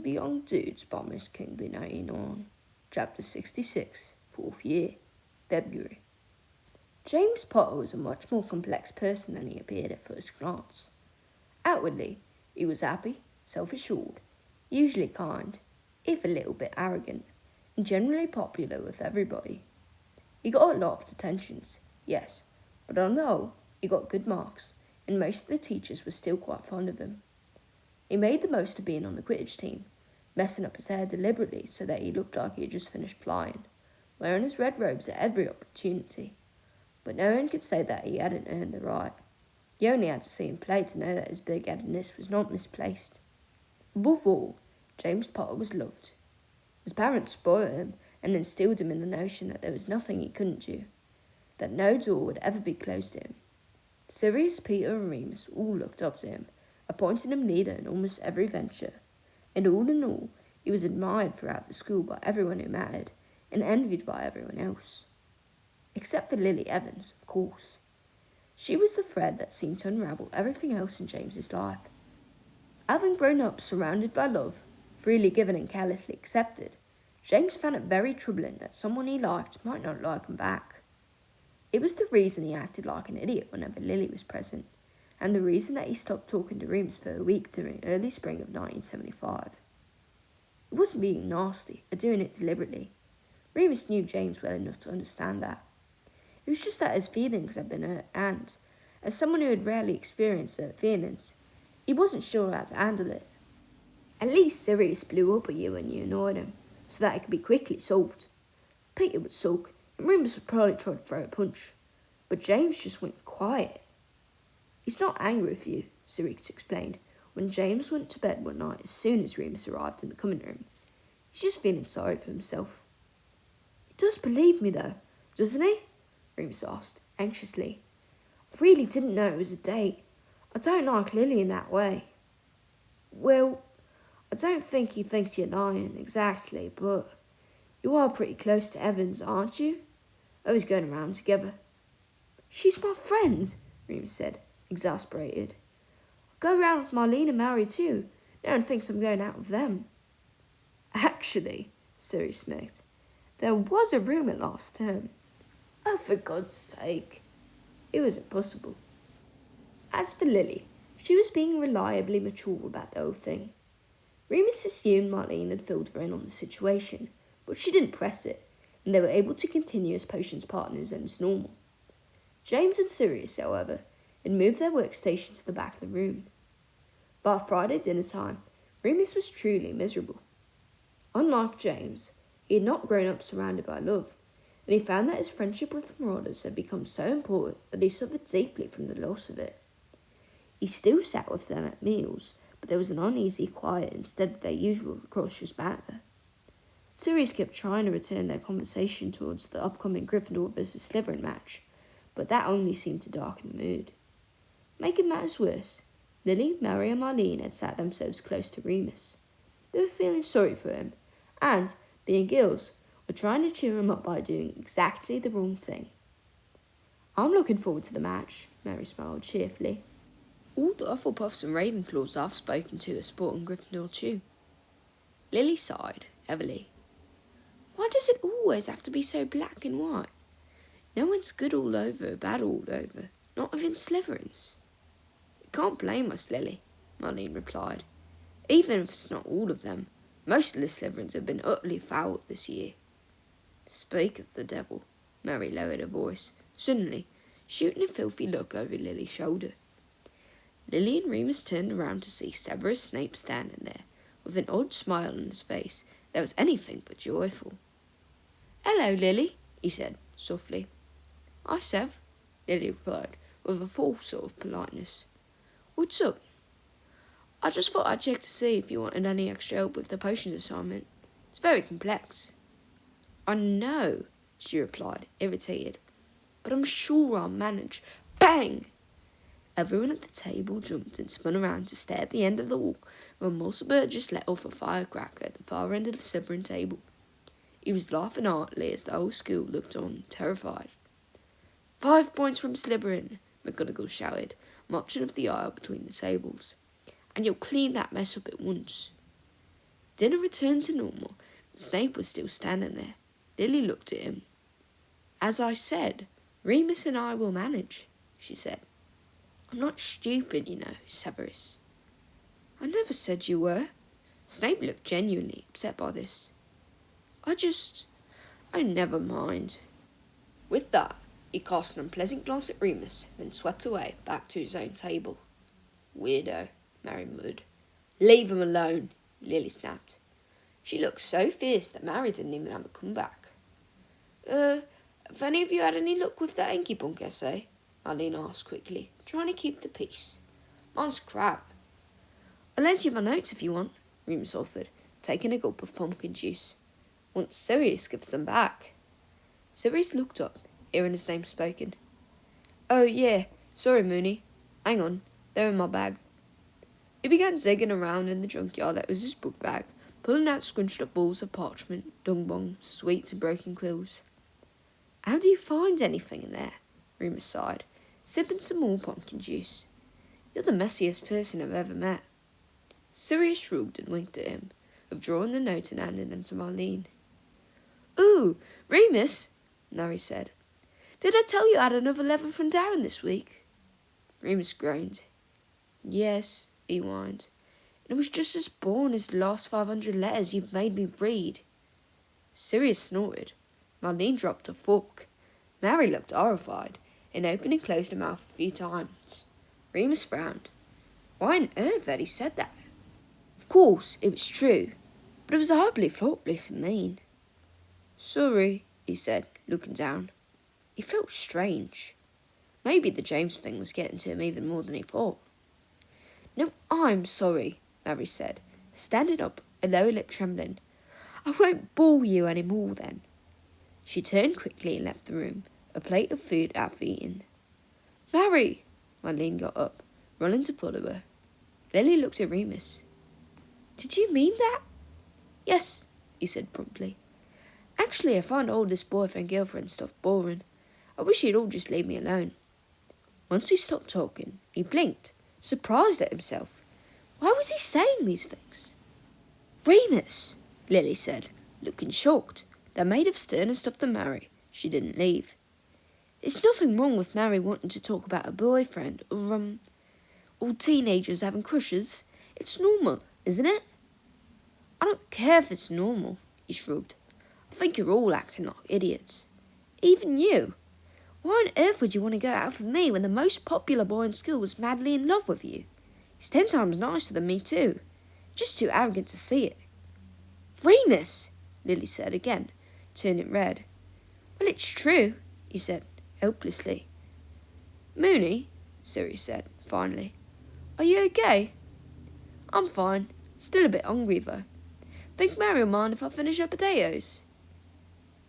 the Young Dudes by MsKingBean89, Chapter 66, 4th Year, February. James Potter was a much more complex person than he appeared at first glance. Outwardly, he was happy, self-assured, usually kind, if a little bit arrogant, and generally popular with everybody. He got a lot of detentions, yes, but on the whole, he got good marks, and most of the teachers were still quite fond of him. He made the most of being on the Quidditch team, messing up his hair deliberately so that he looked like he had just finished flying, wearing his red robes at every opportunity. But no one could say that he hadn't earned the right. You only had to see him play to know that his big-headedness was not misplaced. Above all, James Potter was loved. His parents spoiled him and instilled him in the notion that there was nothing he couldn't do, that no door would ever be closed to him. Sirius, Peter and Remus all looked up to him, appointing him leader in almost every venture, and all in all, he was admired throughout the school by everyone who mattered, and envied by everyone else. Except for Lily Evans, of course. She was the thread that seemed to unravel everything else in James's life. Having grown up surrounded by love, freely given and carelessly accepted, James found it very troubling that someone he liked might not like him back. It was the reason he acted like an idiot whenever Lily was present, and the reason that he stopped talking to Remus for a week during early spring of 1975. It wasn't being nasty, or doing it deliberately. Remus knew James well enough to understand that. It was just that his feelings had been hurt, and, as someone who had rarely experienced hurt feelings, he wasn't sure how to handle it. At least Sirius blew up at you when you annoyed him, so that it could be quickly solved. Peter would sulk, and Remus would probably try to throw a punch, but James just went quiet. "He's not angry with you," Sirius explained, when James went to bed one night as soon as Remus arrived in the common room. "He's just feeling sorry for himself." "He does believe me, though, doesn't he?" Remus asked, anxiously. "I really didn't know it was a date. I don't like Lily in that way." "Well, I don't think he thinks you're lying, exactly, but you are pretty close to Evans, aren't you? Always going around together." "She's my friend," Remus said, exasperated. "I go around with Marlene and Mary too. No one thinks I'm going out with them." "Actually," Sirius smirked, "there was a rumour last term." "Oh, for God's sake." It was impossible. As for Lily, she was being reliably mature about the whole thing. Remus assumed Marlene had filled her in on the situation, but she didn't press it, and they were able to continue as potions partners as normal. James and Sirius, however, had moved their workstation to the back of the room. By Friday dinner time, Remus was truly miserable. Unlike James, he had not grown up surrounded by love, and he found that his friendship with Marauders had become so important that he suffered deeply from the loss of it. He still sat with them at meals, but there was an uneasy quiet instead of their usual precocious banter. Sirius kept trying to return their conversation towards the upcoming Gryffindor vs. Slytherin match, but that only seemed to darken the mood. Making matters worse, Lily, Mary and Marlene had sat themselves close to Remus. They were feeling sorry for him, and, being girls, were trying to cheer him up by doing exactly the wrong thing. "I'm looking forward to the match," Mary smiled cheerfully. "All the Hufflepuffs and Ravenclaws I've spoken to are supporting Gryffindor too." Lily sighed heavily. "Why does it always have to be so black and white? No one's good all over or bad all over, not even Slytherins." "You can't blame us, Lily," Marlene replied. "Even if it's not all of them, most of the Slytherins have been utterly fouled this year." "Speak of the devil," Mary lowered her voice, suddenly shooting a filthy look over Lily's shoulder. Lily and Remus turned around to see Severus Snape standing there, with an odd smile on his face that was anything but joyful. "Hello, Lily," he said, softly. "Hi, Sev," Lily replied, with a false sort of politeness. "What's up?" "I just thought I'd check to see if you wanted any extra help with the potions assignment. It's very complex." "I know," she replied, irritated, "but I'm sure I'll manage." Bang! Everyone at the table jumped and spun around to stare at the end of the hall when Mulciber just let off a firecracker at the far end of the Slytherin table. He was laughing heartily as the whole school looked on, terrified. 5 points from Slytherin," McGonagall shouted, marching up the aisle between the tables. "And you'll clean that mess up at once." Dinner returned to normal, but Snape was still standing there. Lily looked at him. "As I said, Remus and I will manage," she said. "I'm not stupid, you know, Severus." "I never said you were." Snape looked genuinely upset by this. "Oh, never mind." With that, he cast an unpleasant glance at Remus, then swept away, back to his own table. "Weirdo," Mary muttered. "Leave him alone," Lily snapped. She looked so fierce that Mary didn't even have a comeback. Have any of you had any luck with that Inky Punk essay?" Marlene asked quickly, trying to keep the peace. "Mine's crap." "I'll lend you my notes if you want," Remus offered, taking a gulp of pumpkin juice. "Once Sirius gives them back." Sirius looked up, hearing his name spoken. "Oh, yeah, sorry, Moony. Hang on, they're in my bag." He began digging around in the junkyard that was his book bag, pulling out scrunched up balls of parchment, dung bongs, sweets and broken quills. "How do you find anything in there?" Remus sighed, sipping some more pumpkin juice. "You're the messiest person I've ever met." Sirius shrugged and winked at him, withdrawing the note and handing them to Marlene. "Ooh, Remus," Mary said. "Did I tell you I had another letter from Darren this week?" Remus groaned. "Yes," he whined. "And it was just as boring as the last 500 letters you've made me read." Sirius snorted. Marlene dropped a fork. Mary looked horrified and opened and closed her mouth a few times. Remus frowned. Why on earth had he said that? Of course, it was true, but it was horribly thoughtless and mean. "Sorry," he said, looking down. He felt strange. Maybe the James thing was getting to him even more than he thought. "No, I'm sorry," Mary said, standing up, her lower lip trembling. "I won't bore you any more then." She turned quickly and left the room, a plate of food half eaten. "Mary!" Marlene got up, running to follow her. Lily looked at Remus. "Did you mean that?" "Yes," he said promptly. "Actually, I find all this boyfriend-girlfriend stuff boring. I wish you'd all just leave me alone." Once he stopped talking, he blinked, surprised at himself. Why was he saying these things? "Remus," Lily said, looking shocked. That made of sterner stuff than Mary. She didn't leave. "There's nothing wrong with Mary wanting to talk about a boyfriend or all teenagers having crushes. It's normal, isn't it?" "I don't care if it's normal," he shrugged. "I think you're all acting like idiots. Even you. Why on earth would you want to go out with me when the most popular boy in school was madly in love with you? He's 10 times nicer than me too. Just too arrogant to see it." "Remus," Lily said again, turning red. "Well, it's true," he said, helplessly. "Moony," Sirius said, finally. "Are you okay?" "I'm fine. Still a bit hungry, though. Think Mary will mind if I finish her potatoes?"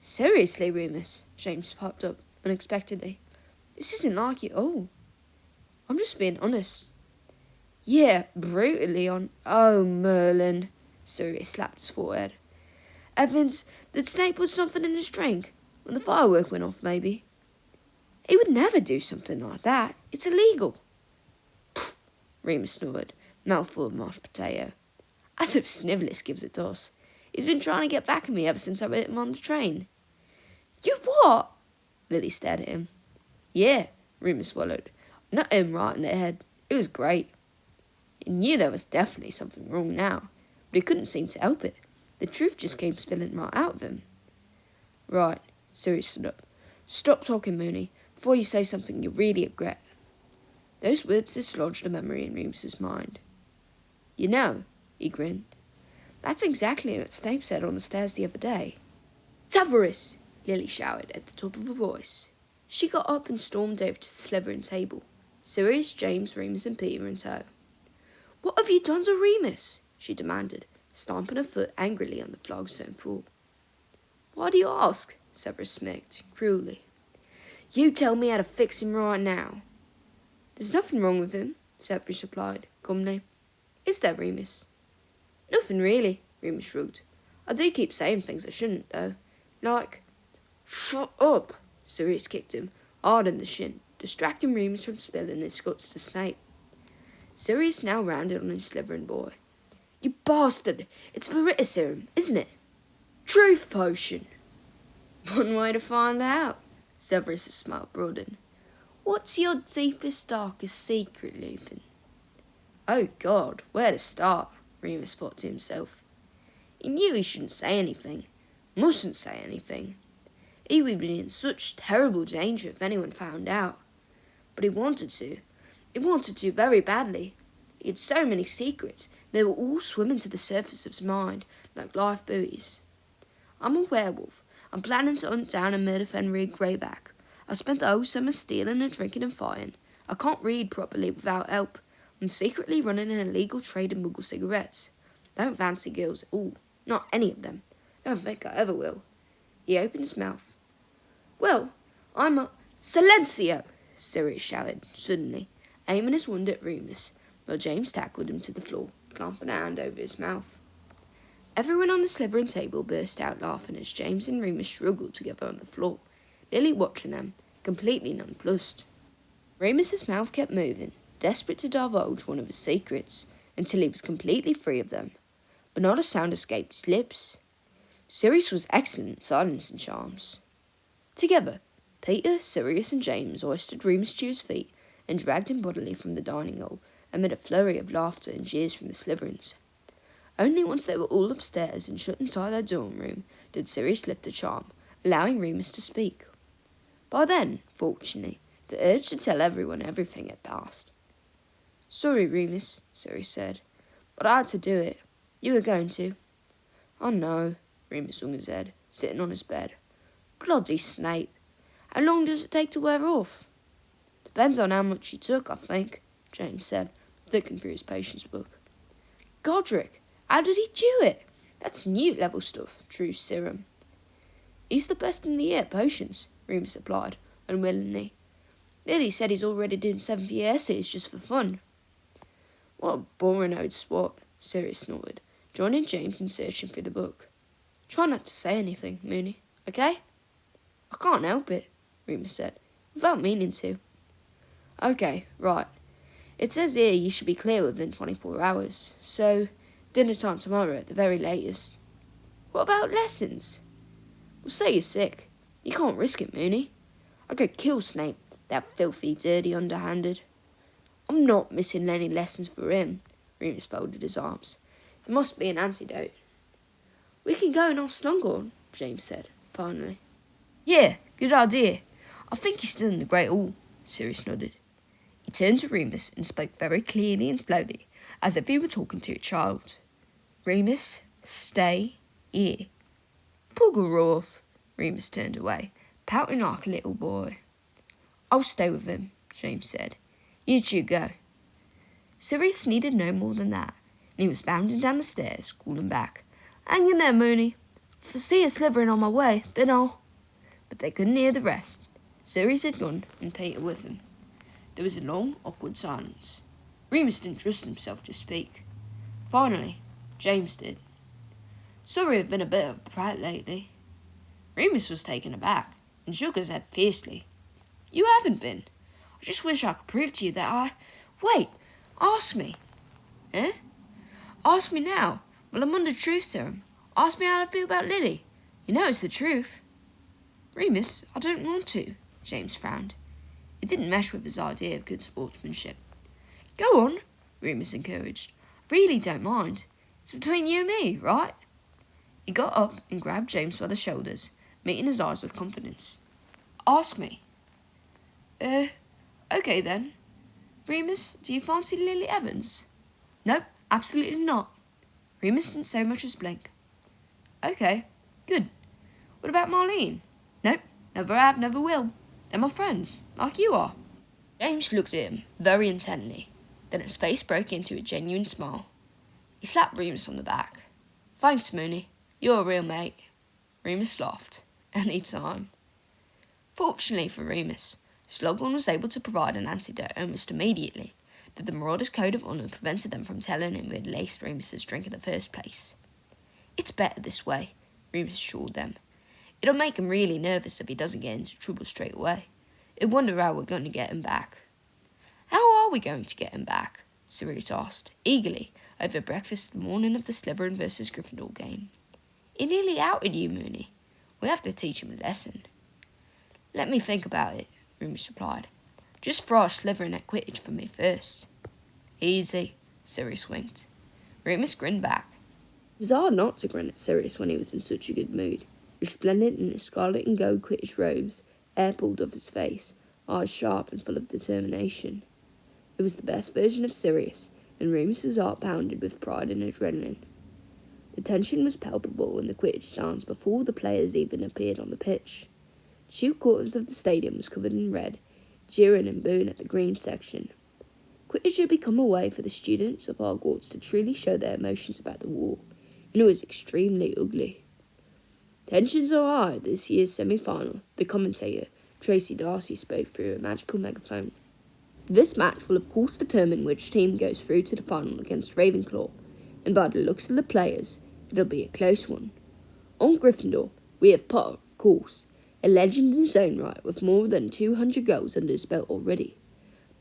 "Seriously, Remus," James piped up unexpectedly. "This isn't like you at all." "I'm just being honest." "Yeah, brutally on." "Oh, Merlin," Sirius slapped his forehead. "Evans, did Snape put something in his drink? When the firework went off, maybe?" "He would never do something like that. It's illegal." "Pfft," Remus snorted, mouthful of mashed potato. "As if Snivellis gives a toss. He's been trying to get back at me ever since I hit him on the train." "You what?" Lily stared at him. "Yeah," Remus swallowed. "Nut him right in the head. It was great." He knew there was definitely something wrong now, but he couldn't seem to help it. The truth just came spilling right out of him. "Right," Sirius stood up. "Stop talking, Moony, before you say something you really regret." Those words dislodged a memory in Remus's mind. "You know," he grinned, "that's exactly what Snape said on the stairs the other day." "Severus!" Lily shouted at the top of her voice. She got up and stormed over to the Slytherin table. Sirius, James, Remus and Peter in tow. "What have you done to Remus?" she demanded, stamping her foot angrily on the flagstone floor. "Why do you ask?" Severus smirked cruelly. "You tell me how to fix him right now." "There's nothing wrong with him," Severus replied, calmly. "Is there, Remus?" "Nothing really," Remus shrugged. "I do keep saying things I shouldn't, though. Like..." "Shut up!" Sirius kicked him hard in the shin, distracting Remus from spilling his guts to Snape. Sirius now rounded on his Slytherin boy. You bastard! It's for serum, isn't it? Truth potion! One way to find out. Severus' smile broadened. What's your deepest, darkest secret, Lupin? Oh God, where to start? Remus thought to himself. He knew he shouldn't say anything. Mustn't say anything. He would be in such terrible danger if anyone found out. But he wanted to. He wanted to very badly. He had so many secrets, they were all swimming to the surface of his mind like life buoys. I'm a werewolf. I'm planning to hunt down and murder Fenrir Greyback. I spent the whole summer stealing and drinking and fighting. I can't read properly without help. I'm secretly running an illegal trade in Muggle cigarettes. I don't fancy girls at all. Not any of them. Don't think I ever will. He opened his mouth. Well, I'm a... Silencio! Sirius shouted suddenly, aiming his wand at Remus, while James tackled him to the floor, clamping a hand over his mouth. Everyone on the Slytherin table burst out laughing as James and Remus struggled together on the floor, Lily watching them, completely nonplussed. Remus's mouth kept moving, desperate to divulge one of his secrets, until he was completely free of them, but not a sound escaped his lips. Sirius was excellent at silencing charms. Together, Peter, Sirius and James hoisted Remus to his feet and dragged him bodily from the dining hall amid a flurry of laughter and jeers from the Slytherins. Only once they were all upstairs and shut inside their dorm room did Sirius lift the charm, allowing Remus to speak. By then, fortunately, the urge to tell everyone everything had passed. Sorry, Remus, Sirius said, but I had to do it. You were going to. I know, Remus hung his head, sitting on his bed. Bloody Snape. How long does it take to wear off? Depends on how much you took, I think, James said, flicking through his patience book. Godric, how did he do it? That's new level stuff, drew Serum. He's the best in the year at potions, Remus replied, unwillingly. Lily said he's already doing 7th year essays just for fun. What a boring old swat, Sirius snorted, joining James in searching through the book. Try not to say anything, Moony, okay? I can't help it, Remus said, without meaning to. Okay, right. It says here you should be clear within 24 hours, so dinner time tomorrow at the very latest. What about lessons? Well, say you're sick. You can't risk it, Moony. I could kill Snape, that filthy, dirty, underhanded. I'm not missing any lessons for him, Remus folded his arms. There must be an antidote. We can go and ask Slughorn, James said, finally. Yeah, good idea. I think he's still in the Great Hall, Sirius nodded. He turned to Remus and spoke very clearly and slowly, as if he were talking to a child. Remus, stay here. Bugger off. Remus turned away, pouting like a little boy. I'll stay with him, James said. You two go. Sirius needed no more than that, and he was bounding down the stairs, calling back, Hang in there, Moony. If I see a Slytherin on my way, then I'll... But they couldn't hear the rest. Sirius had gone, and Peter with him. There was a long, awkward silence. Remus didn't trust himself to speak. Finally, James did. Sorry I've been a bit of a prat lately. Remus was taken aback, and shook his head fiercely. You haven't been. I just wish I could prove to you that I... Wait, ask me. Eh? Ask me now. Well, I'm under truth serum. Ask me how I feel about Lily. You know it's the truth. Remus, I don't want to, James frowned. It didn't mesh with his idea of good sportsmanship. Go on, Remus encouraged. I really don't mind. It's between you and me, right? He got up and grabbed James by the shoulders, meeting his eyes with confidence. Ask me. Okay then. Remus, do you fancy Lily Evans? Nope, absolutely not. Remus didn't so much as blink. Okay, good. What about Marlene? Nope, never have, never will. They're my friends, like you are. James looked at him very intently. Then his face broke into a genuine smile. He slapped Remus on the back. Thanks, Moony. You're a real mate. Remus laughed. Any time. Fortunately for Remus, Slughorn was able to provide an antidote almost immediately, that the Marauders' Code of Honour prevented them from telling him who had laced Remus's drink in the first place. It's better this way, Remus assured them. It'll make him really nervous if he doesn't get into trouble straight away. I wonder how we're going to get him back. How are we going to get him back? Sirius asked, eagerly, over breakfast the morning of the Slytherin versus Gryffindor game. He nearly outed you, Mooney. We have to teach him a lesson. Let me think about it, Remus replied. Just throw a Slytherin at Quidditch for me first. Easy, Sirius winked. Remus grinned back. It was hard not to grin at Sirius when he was in such a good mood. Resplendent in his scarlet and gold Quidditch robes, hair pulled off his face, eyes sharp and full of determination. It was the best version of Sirius, and Remus's heart pounded with pride and adrenaline. The tension was palpable in the Quidditch stands before the players even appeared on the pitch. 2/4 of the stadium was covered in red, jeering and booing at the green section. Quidditch had become a way for the students of Hogwarts to truly show their emotions about the war, and it was extremely ugly. Tensions are high at this year's semi-final, the commentator, Tracy Darcy, spoke through a magical megaphone. This match will of course determine which team goes through to the final against Ravenclaw, and by the looks of the players, it'll be a close one. On Gryffindor, we have Potter, of course, a legend in his own right with more than 200 goals under his belt already.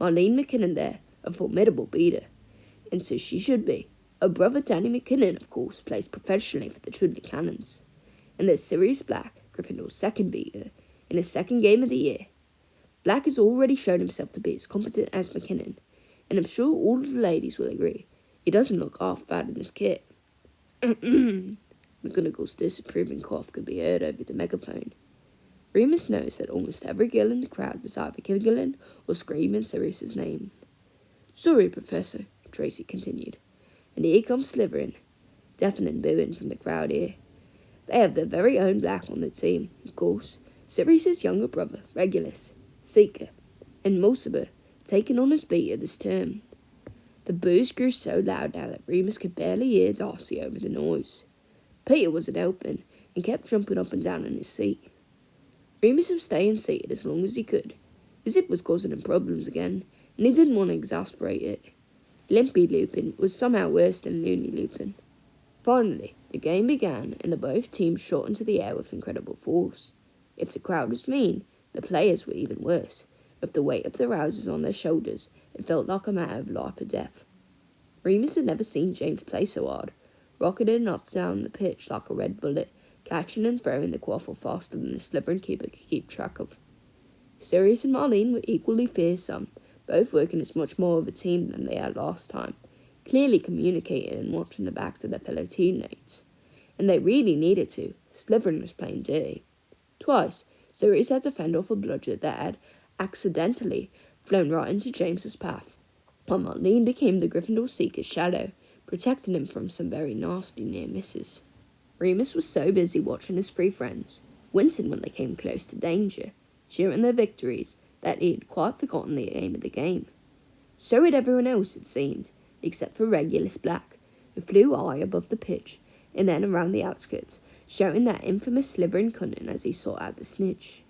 Marlene McKinnon there, a formidable beater, and so she should be. Her brother Danny McKinnon, of course, plays professionally for the Chudley Cannons. And there's Sirius Black, Gryffindor's second beater, in his second game of the year. Black has already shown himself to be as competent as McKinnon, and I'm sure all of the ladies will agree. He doesn't look half bad in his kit. McGonagall's disapproving cough could be heard over the megaphone. Remus noticed that almost every girl in the crowd was either giggling or screaming Sirius's name. Sorry, Professor, Tracy continued. And here comes Slytherin. Deafening booing from the crowd here. They have their very own Black on the team, of course. Sirius's younger brother, Regulus, Seeker, and Mulciber, taking on his beater this term. The boos grew so loud now that Remus could barely hear Darcy over the noise. Peter wasn't helping, and kept jumping up and down in his seat. Remus was staying seated as long as he could. His hip was causing him problems again, and he didn't want to exasperate it. Limpy Lupin was somehow worse than Loony Lupin. Finally, the game began, and both teams shot into the air with incredible force. If the crowd was mean, the players were even worse. With the weight of their houses on their shoulders, it felt like a matter of life or death. Remus had never seen James play so hard, rocketing up down the pitch like a red bullet, catching and throwing the quaffle faster than the Slytherin keeper could keep track of. Sirius and Marlene were equally fearsome, both working as much more of a team than they had last time, clearly communicating and watching the backs of their fellow teammates. And they really needed to. Slytherin was playing dirty. Twice, Sirius had to fend off a bludger that had accidentally flown right into James's path, while Marlene became the Gryffindor Seeker's shadow, protecting him from some very nasty near misses. Remus was so busy watching his three friends, wincing when they came close to danger, cheering their victories, that he had quite forgotten the aim of the game. So had everyone else, it seemed, except for Regulus Black, who flew high above the pitch and then around the outskirts, shouting that infamous Slytherin cunning as he sought out the snitch.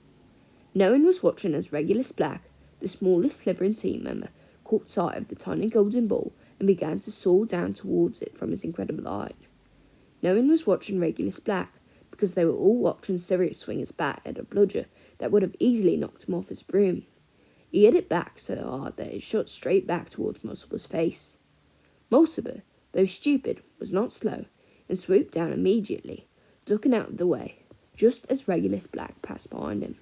No one was watching as Regulus Black, the smallest Slytherin team member, caught sight of the tiny golden ball and began to soar down towards it from his incredible height. No one was watching Regulus Black, because they were all watching Sirius swing his bat at a bludger that would have easily knocked him off his broom. He hit it back so hard that it shot straight back towards Mulciber's face. Mulciber, though stupid, was not slow, and swooped down immediately, ducking out of the way, just as Regulus Black passed behind him.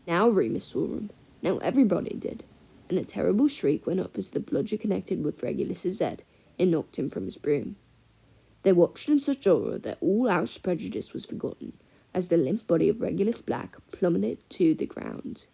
Now Remus saw him. Now everybody did, and a terrible shriek went up as the bludger connected with Regulus's head and knocked him from his broom. They watched in such horror that all Irish prejudice was forgotten, as the limp body of Regulus Black plummeted to the ground.